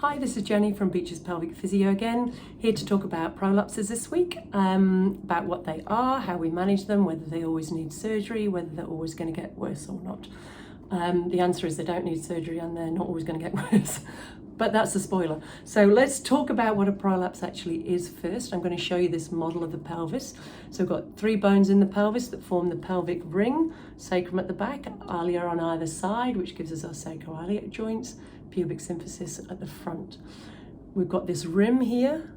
Hi, this is Jenny from Beach's Pelvic Physio again, here to talk about prolapses this week, about what they are, how we manage them, whether they always need surgery, whether they're always going to get worse or not. The answer is they don't need surgery and they're not always going to get worse, but that's a spoiler. So let's talk about what a prolapse actually is first. I'm going to show you this model of the pelvis. So we've got 3 bones in the pelvis that form the pelvic ring, sacrum at the back, alia on either side, which gives us our sacroiliac joints, pubic symphysis at the front. We've got this rim here,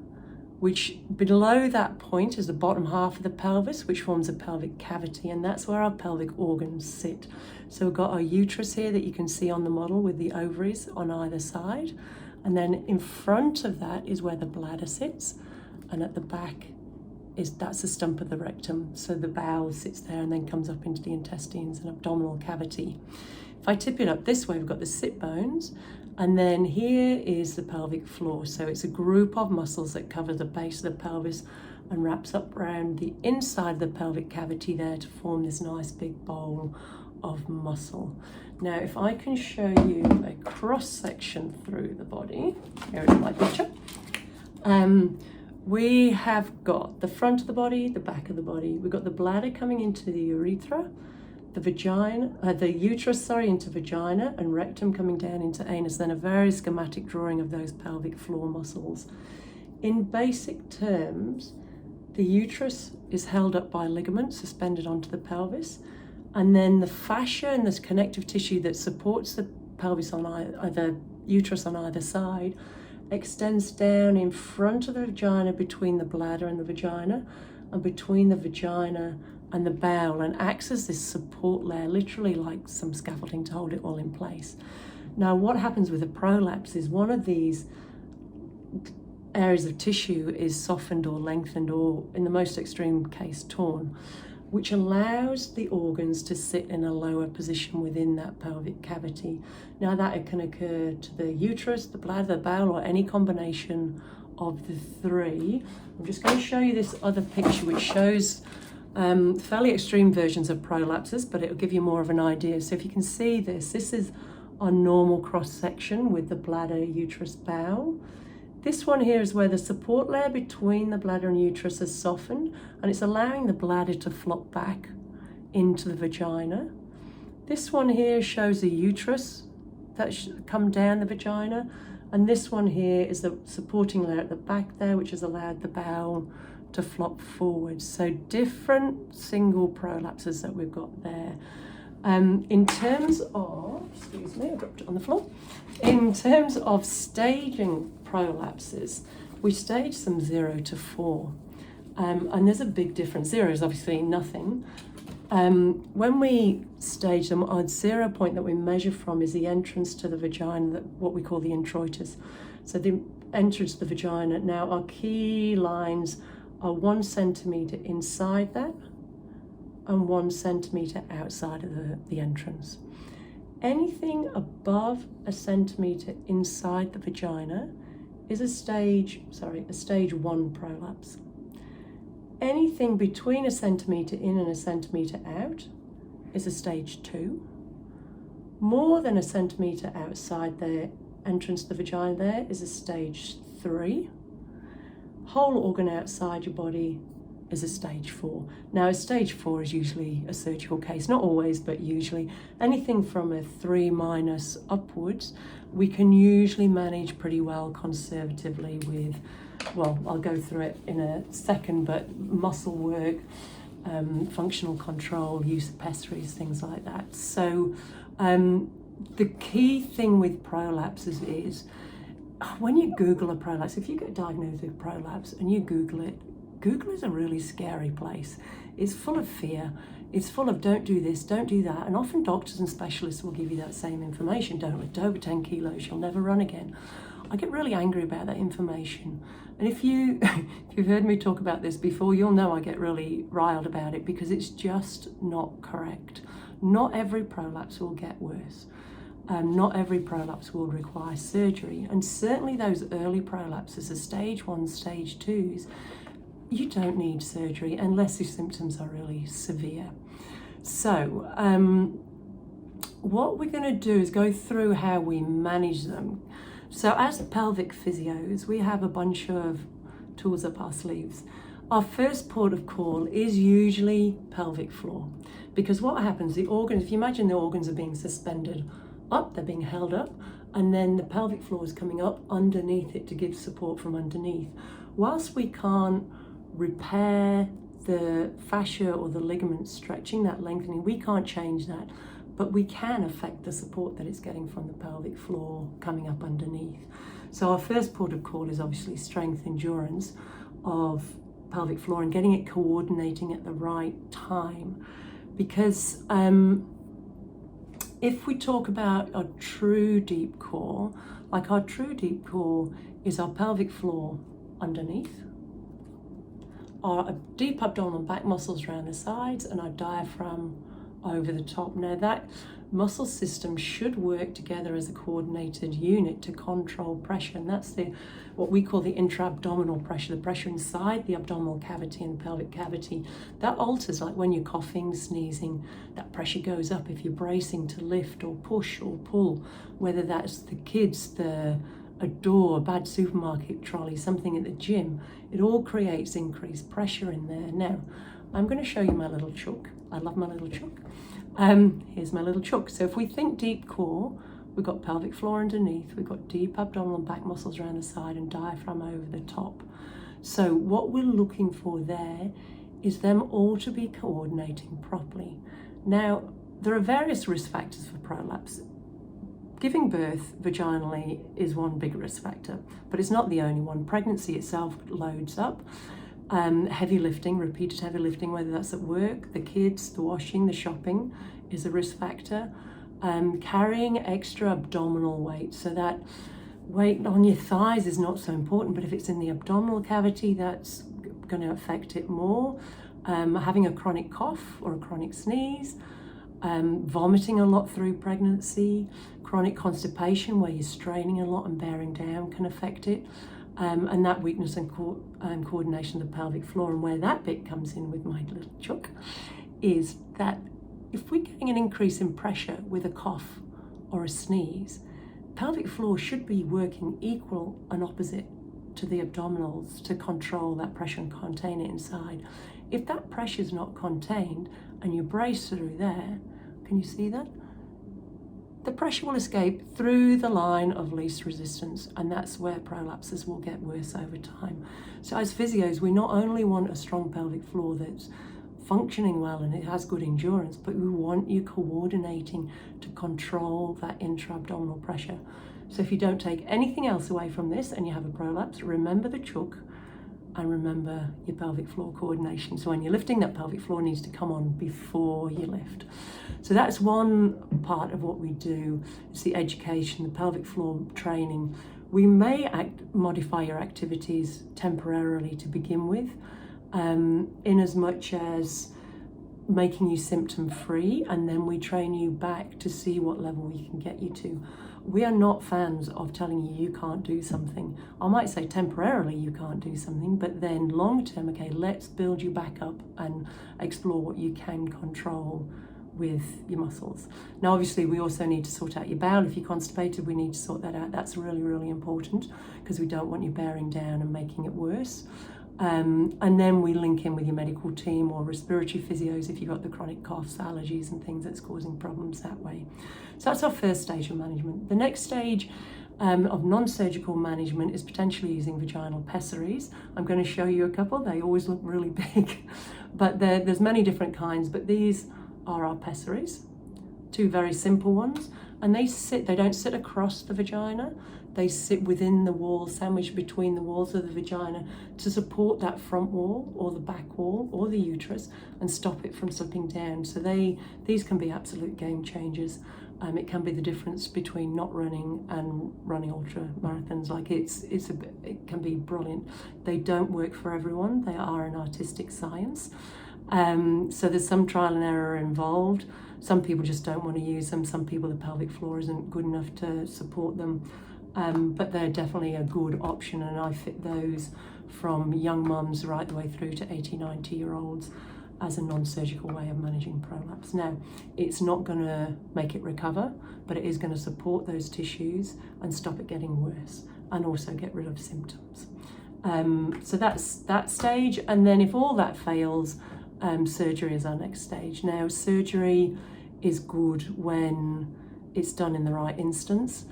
which below that point is the bottom half of the pelvis, which forms a pelvic cavity, and that's where our pelvic organs sit. So we've got our uterus here that you can see on the model with the ovaries on either side, and then in front of that is where the bladder sits, and at the back that's the stump of the rectum. So the bowel sits there and then comes up into the intestines and abdominal cavity. If I tip it up this way, we've got the sit bones, and then here is the pelvic floor. So it's a group of muscles that cover the base of the pelvis and wraps up around the inside of the pelvic cavity there to form this nice big bowl of muscle. Now, if I can show you a cross section through the body, here is my picture. We have got the front of the body, the back of the body. We've got the bladder coming into the urethra, the vagina, the uterus, into vagina, and rectum coming down into anus, then a very schematic drawing of those pelvic floor muscles. In basic terms, the uterus is held up by ligaments suspended onto the pelvis, and then the fascia and this connective tissue that supports the pelvis on either uterus on either side extends down in front of the vagina, between the bladder and the vagina, and between the vagina and the bowel, and acts as this support layer, literally like some scaffolding to hold it all in place. Now, what happens with a prolapse is one of these areas of tissue is softened or lengthened, or in the most extreme case torn, which allows the organs to sit in a lower position within that pelvic cavity. Now, that can occur to the uterus, the bladder, the bowel, or any combination of the 3. I'm just going to show you this other picture which shows fairly extreme versions of prolapses, but it'll give you more of an idea. So if you can see this is our normal cross section with the bladder, uterus, bowel. This one here is where the support layer between the bladder and uterus is softened, and it's allowing the bladder to flop back into the vagina. This one here shows the uterus that come down the vagina, and this one here is the supporting layer at the back there, which has allowed the bowel to flop forward. So different single prolapses that we've got there. In terms of, excuse me, I dropped it on the floor. In terms of staging prolapses, we stage them 0 to 4. And there's a big difference. 0 is obviously nothing. When we stage them, our 0 point that we measure from is the entrance to the vagina, what we call the introitus. So the entrance to the vagina. Now, our key lines are 1 centimetre inside that and 1 centimetre outside of the entrance. Anything above a centimetre inside the vagina is a stage 1 prolapse. Anything between a centimetre in and a centimetre out is a stage 2. More than a centimetre outside the entrance to the vagina there is a stage 3. Whole organ outside your body is a stage 4. Now, a stage 4 is usually a surgical case, not always, but usually. Anything from a 3- upwards, we can usually manage pretty well conservatively with, well, I'll go through it in a second, but muscle work, functional control, use of pessaries, things like that. So the key thing with prolapses is, when you Google a prolapse, if you get diagnosed with prolapse and you Google it, Google is a really scary place. It's full of fear. It's full of don't do this, don't do that. And often doctors and specialists will give you that same information. Don't lift over 10 kilos, you'll never run again. I get really angry about that information. And if you've heard me talk about this before, you'll know I get really riled about it because it's just not correct. Not every prolapse will get worse. Not every prolapse will require surgery, and certainly those early prolapses, the stage 1, stage 2s, you don't need surgery unless your symptoms are really severe. So what we're going to do is go through how we manage them. So as pelvic physios, we have a bunch of tools up our sleeves. Our first port of call is usually pelvic floor, because what happens, the organs, if you imagine the organs are being suspended up, they're being held up, and then the pelvic floor is coming up underneath it to give support from underneath. Whilst we can't repair the fascia or the ligaments stretching, that lengthening, we can't change that, but we can affect the support that it's getting from the pelvic floor coming up underneath. So our first port of call is obviously strength, endurance of pelvic floor and getting it coordinating at the right time. Because if we talk about a true deep core, like our true deep core is our pelvic floor underneath, our deep abdominal back muscles around the sides, and our diaphragm over the top. Now that muscle system should work together as a coordinated unit to control pressure, and that's what we call the intra-abdominal pressure, the pressure inside the abdominal cavity and the pelvic cavity. That alters, like when you're coughing, sneezing, that pressure goes up. If you're bracing to lift or push or pull, whether that's the kids, a door, a bad supermarket trolley, something at the gym, it all creates increased pressure in there. Now, I'm going to show you my little chook. I love my little chook. Here's my little chook. So if we think deep core, we've got pelvic floor underneath, we've got deep abdominal and back muscles around the side and diaphragm over the top. So what we're looking for there is them all to be coordinating properly. Now, there are various risk factors for prolapse. Giving birth vaginally is one big risk factor, but it's not the only one. Pregnancy itself loads up. Heavy lifting, repeated heavy lifting, whether that's at work, the kids, the washing, the shopping, is a risk factor. Carrying extra abdominal weight, so that weight on your thighs is not so important, but if it's in the abdominal cavity, that's going to affect it more. Having a chronic cough or a chronic sneeze, vomiting a lot through pregnancy, chronic constipation where you're straining a lot and bearing down can affect it. And that weakness and coordination of the pelvic floor. And where that bit comes in with my little chook is that if we're getting an increase in pressure with a cough or a sneeze, pelvic floor should be working equal and opposite to the abdominals to control that pressure and contain it inside. If that pressure is not contained and you brace through there, can you see that? The pressure will escape through the line of least resistance, and that's where prolapses will get worse over time. So as physios, we not only want a strong pelvic floor that's functioning well and it has good endurance, but we want you coordinating to control that intra-abdominal pressure. So if you don't take anything else away from this and you have a prolapse, remember the chook and remember your pelvic floor coordination. So when you're lifting, that pelvic floor needs to come on before you lift. So that's one part of what we do. It's the education, the pelvic floor training. We may modify your activities temporarily to begin with, in as much as making you symptom free, and then we train you back to see what level we can get you to. We are not fans of telling you can't do something. I might say temporarily you can't do something, but then long term, okay, let's build you back up and explore what you can control with your muscles. Now, obviously, we also need to sort out your bowel. If you're constipated, we need to sort that out. That's really, really important because we don't want you bearing down and making it worse. And then we link in with your medical team or respiratory physios if you've got the chronic coughs, allergies and things that's causing problems that way. So that's our first stage of management. The next stage of non-surgical management is potentially using vaginal pessaries. I'm going to show you a couple. They always look really big, but there's many different kinds, but these are our pessaries, two very simple ones, and they don't sit across the vagina. They sit within the wall, sandwiched between the walls of the vagina to support that front wall or the back wall or the uterus and stop it from slipping down. So these can be absolute game changers. It can be the difference between not running and running ultra marathons. Like it can be brilliant. They don't work for everyone. They are an artistic science. So there's some trial and error involved. Some people just don't want to use them. Some people, the pelvic floor isn't good enough to support them. But they're definitely a good option, and I fit those from young mums right the way through to 80, 90-year-olds. as a non-surgical way of managing prolapse. Now, it's not going to make it recover, but it is going to support those tissues and stop it getting worse, and also get rid of symptoms. So that's that stage. And then if all that fails, surgery is our next stage. Now, surgery is good when it's done in the right instance.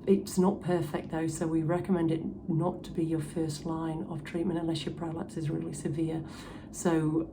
It's not perfect though, so we recommend it not to be your first line of treatment unless your prolapse is really severe. So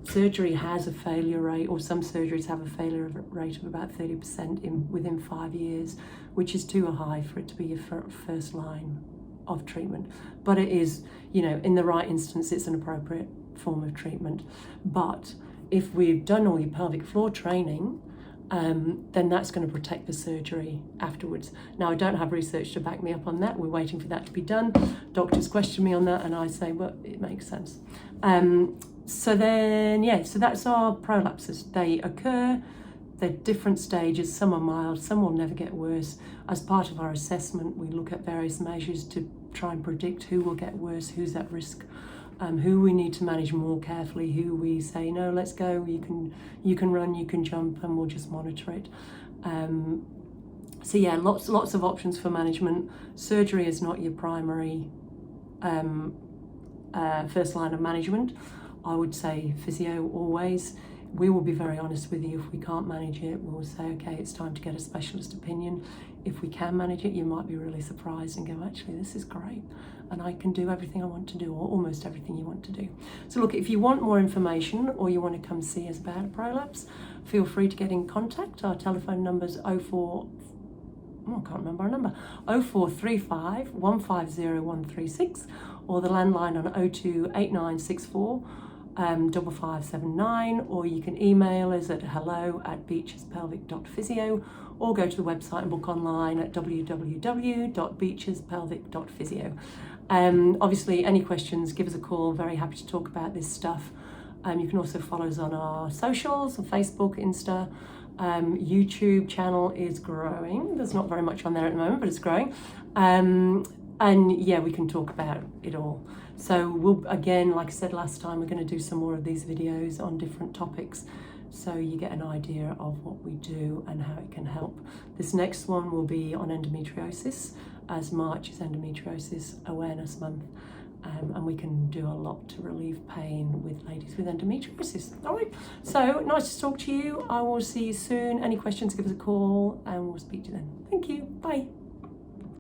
surgery has a failure rate, or some surgeries have a failure rate of about 30% within 5 years, which is too high for it to be your first line of treatment. But it is, you know, in the right instance, it's an appropriate form of treatment. But if we've done all your pelvic floor training, then that's going to protect the surgery afterwards. Now, I don't have research to back me up on that. We're waiting for that to be done. Doctors question me on that, and I say, well, it makes sense. So then, yeah, so that's our prolapses. They occur, they're different stages. Some are mild, some will never get worse. As part of our assessment, we look at various measures to try and predict who will get worse, who's at risk, who we need to manage more carefully, who we say, no, let's go, you can run, you can jump, and we'll just monitor it. So yeah, lots of options for management. Surgery is not your primary first line of management. I would say physio always. We will be very honest with you. If we can't manage it, we'll say, okay, it's time to get a specialist opinion. If we can manage it, you might be really surprised and go, actually, this is great, and I can do everything I want to do, or almost everything you want to do. So look, if you want more information or you want to come see us about a prolapse, feel free to get in contact. Our telephone number's 0435 150 136, or the landline on 028964 5579, or you can email us at hello@beachespelvic.physio, or go to the website and book online at www.beachespelvic.physio. Obviously, any questions, give us a call. Very happy to talk about this stuff. You can also follow us on our socials, on Facebook, Insta. YouTube channel is growing. There's not very much on there at the moment, but it's growing. And yeah, we can talk about it all. So we'll, again, like I said last time, we're going to do some more of these videos on different topics, so you get an idea of what we do and how it can help. This next one will be on endometriosis, as March is Endometriosis Awareness Month, and we can do a lot to relieve pain with ladies with endometriosis. All right, so nice to talk to you. I will see you soon. Any questions, give us a call, and we'll speak to you then. Thank you. Bye.